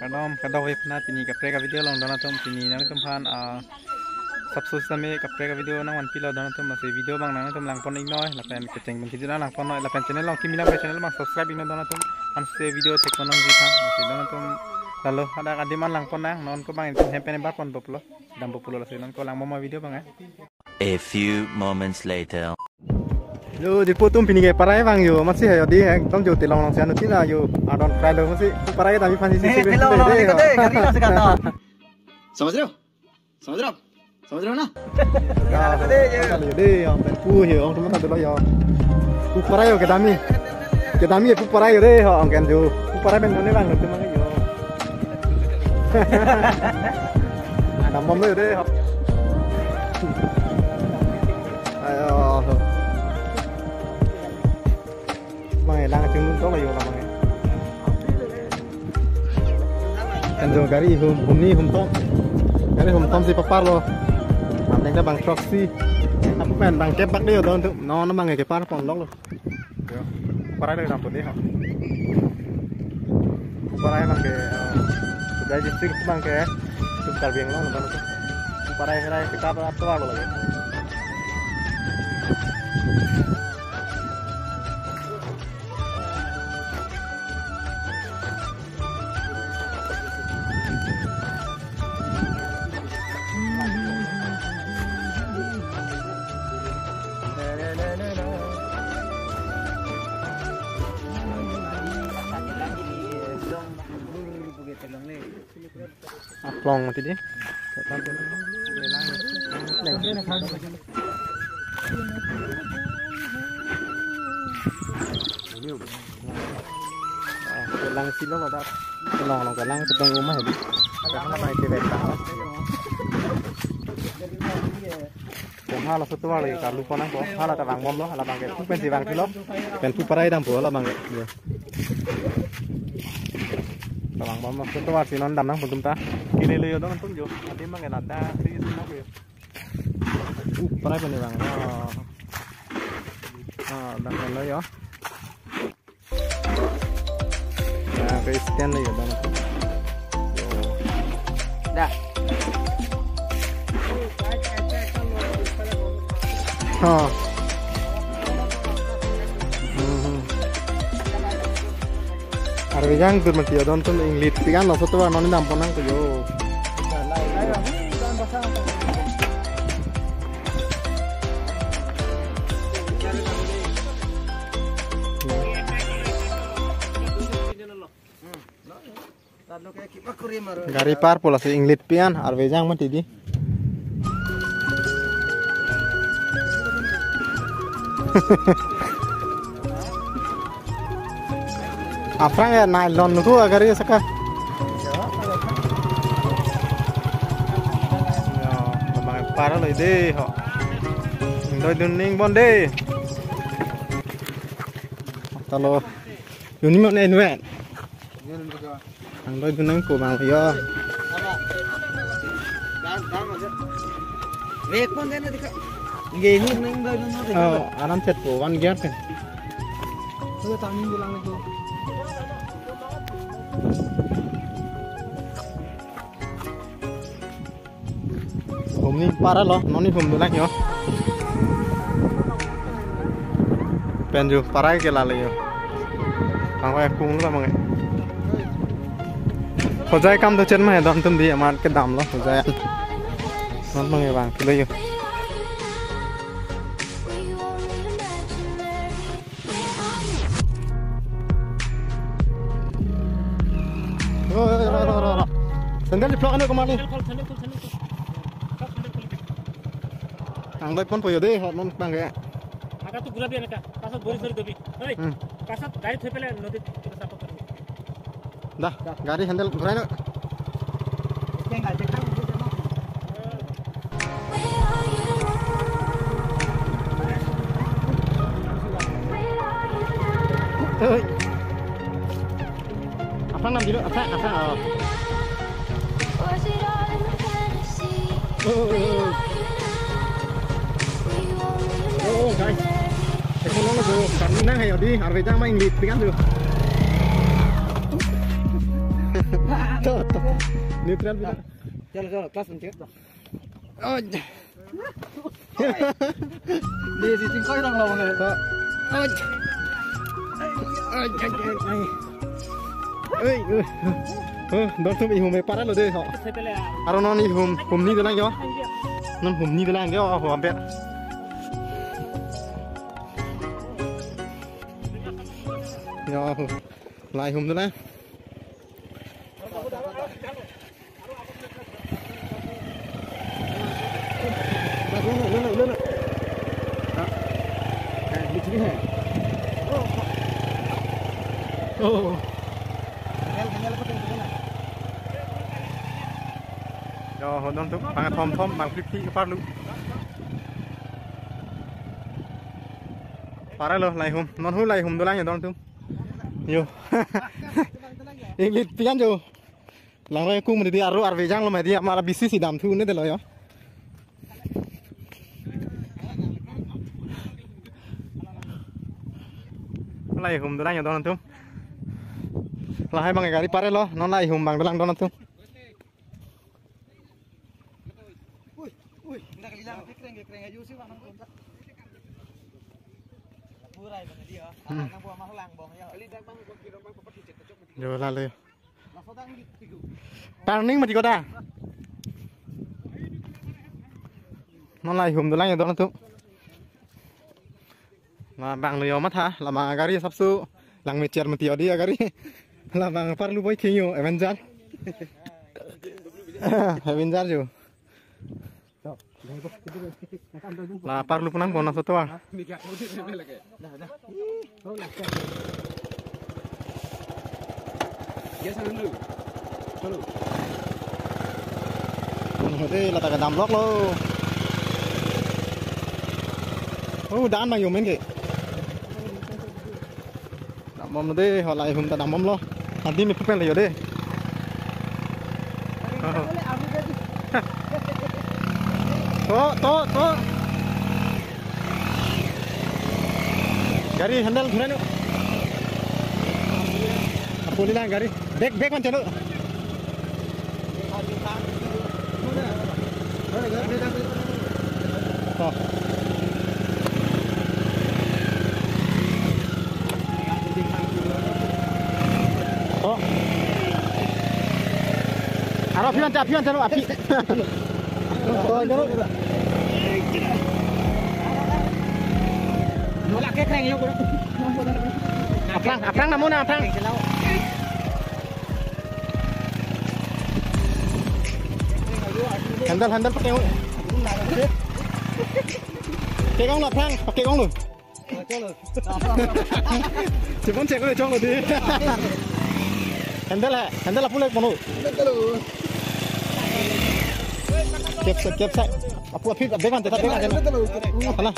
kadom pernah pini kapre ka video long dona tom pini nang tom han subsus tame kapre ka video nang wan pila dona tom masih video bang nang tom lang pon ignoy lapen keceng bang kidina lang pon noy lapen channel long kimila pe channel bang subscribe igno dona tom an se video tek konong jitan masih dona tom lalu ada kadiman lang pon nang non ko bang hempen bar pon populo dam populo la non ko lang mama video bang A few moments later. Yo di putum pini ke parai bang yo masih ya di tom jo tilong long sian tila yo adon krado masih parai tapi fansi sisi tilong long ni kate kari masih kata समझ रहे हो ना दे हम पू हे हम तुम तो यो पू parai yo ke dami ye pू parai yo de ho ang kan jo pू parai ben ne bang tu mang yo ada mom yo de ho ayo mang lang chung to la yo la mang kan jo gari hum ni hum tom gari hum tom si papar lo Neng bang proxy, apa main bang kepak dia tu untuk non bang kepar pondok lo. Parai dia dapat dia. Parai bang ke sudah district bang ke tu kalbiang lo nonton tu. Parai kita apa lo lagi. Long mati dia. Lang silo lo dah. Long ke lang keteng rumah ni. Lang mai ke vet dah. Hala satu lagi kalau kau nang hala tak bang mom lo, hala bang ke. Tu pensi bang kilo. Pen tu parai dam bola bang ke. Bang mom satu lagi non dam nang puntum ta. Kini leo dong pun jo. Nanti mang ke nada sih semua ke. Parai pen bang. Dam lo yo. Ke scan lagi dam. Dah. Arvijang tu mesti ada nonton English, tiga nol satu orang nonton dampon nang tu yo. Gari par pola si English pian, Arvijang mesti di. Afrang ya nylon tu agar ya saka. Ya, memang parah loh deh. Doi duning bonde. Kalau ini mana ini? Ang doi duning ko bang ya. Wek pun dia nak dekat. Gini neng doi duning. Oh, alam set po, one gear kan. Sudah tahun bilang itu. Hôm nay para lo, nó đi hôm nữa lắc nhở. Pen ju para cái là lấy. Thằng quay cung nữa mọi người. Hồi dài cam tôi chân mà đòn tâm đi mà cái đầm lo, hồi dài. Nó mọi người vàng cái đây. Rồi. Sandal diplok ano kemana? Ang doi pon poyo deh, hot non bang ya. Maka tu gula biar nak, kasat boris dari dobi. Hei, kasat gari tu pele nodi kita sapa kau. Dah, gari handle berai nak. Apa nam dulu? Apa? Oh guys, ekonomi tu, kami nak hayal di, harga main lit, pikan tu. Tuh, neutral bila. Chalo kelas mencet. Oh. Di sisi kau orang lawan ni. Đón tụi mình hùm về para rồi đây họ. Thôi pele À nó đi hùm đi từ lang cho. Nó hùm đi từ lang cho họ bé. Yo, lại hùm từ lang. Lên. Đi chính này. Oh. Yo, hồn đón tụi bằng thom bằng phịch cái phát luôn. Para lo lại hùm, non hú lại hùm từ lang nhà đón tụi. Yo. Inglit pian jo. Lang lai ku mesti aru arve jang lo mesti amara bisi si dam thu ne de lo yo. Lai hùm từ lang nhà đón tụi. Là hai bằng gari pare lo, non lai hùm bằng từ lang đón tụi. Ui, nak hilang kering aja sih bang. Murai bang dia. Nang buah mah lang bang ya. Ali dak bang ko kira bang papat cek cek. Yo la le. La sodang di tigu. Turning mà chỉ có đà. Nó lại hùm từ lang đó tụi. Mà bằng lừa mất hả? Là mà gari sắp su. Lang mệt một tí đi gari. Là bằng par lu boy kinyo Avenger. Avenger jo. Lah parlu punang bonus itu ah. Đây là tại đầm lót luôn. Đan bao nhiêu mấy kì? Đầm bom đây họ lại hùng tại đầm bom lo. Anh đi mình phun lên rồi đây. To. Gari handle guna nu. Apa ni lah gari? Back man chalo. To. Arah pian chalo api. Nolak kering yo. Aprang namun aprang. Handle pakai gong. Pakai gong aprang, pakai gong lu. Cuman cek lu cong lu di. Handle apa lagi ponu? Kep sai. Apa began tetap began kan? Alah.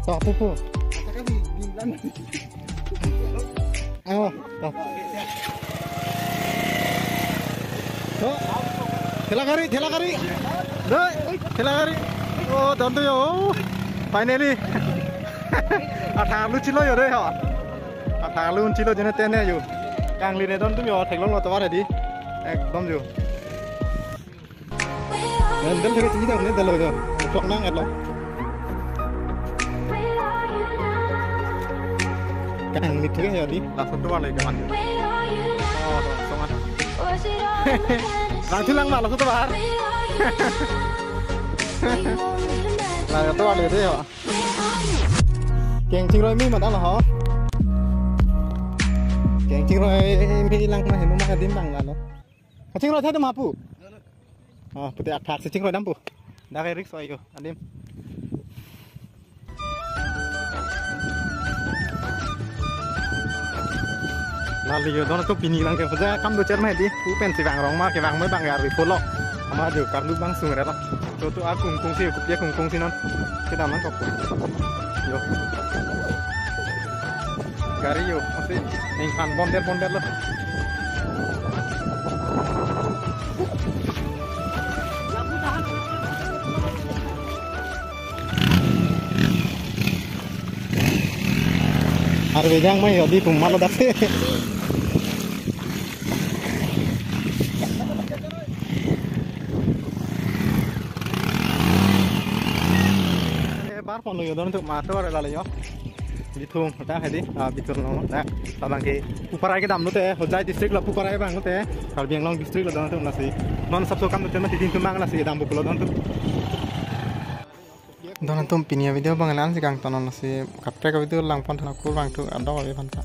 Apa? Ayo. Thela kari. Doi, thela kari. Oh, tontu yo. Finally. Athang lu chilo yo deh ha. Athang lu chilo jene tene yo. Kang li ne tontu yo theklong lo tawar di. Ekdom yo. Handle থেকে চিনি দাও নে দলো দাও চক না এলো কাং নি থেকে jadi langsung tuh lagi kawan oh songan langsung lang malah tuh bar là tuh lagi deh ya keng ching roi mi mà đã là hả keng ching roi mi lang mà hiện mà điểm bằng là nó ching roi thấy đâu mà pu oh, putih akar cacing rodam pu. Dah kayak rik soy yo, adim. Lalu yo, dono tuh pini lang kayak aja. Kam do cer mah di. Ku pen si bang rong mah, kayak bang mah bang gari follow. Ama jo kardu bang sung rela. Tuh aku kungkung sih, ku dia kungkung sih non. Kita man kok. Yo. Gari yo, masih ingkan bonder lo. Arve jang mai di pumalo dapet. tar pon lo don untuk mator lalanya bitung ta hedi bitung lo ta tabang ke Puparai ke dam lo te Hojai district lo Puparai bang lo te Karbi Anglong district lo don untuk nasi non sabso kam te mati tin tumang nasi dam bukulo don untuk don untuk pinia video bangalan si kang tonon nasi kapre ka video lang pon thana kur bang tu ado be phanta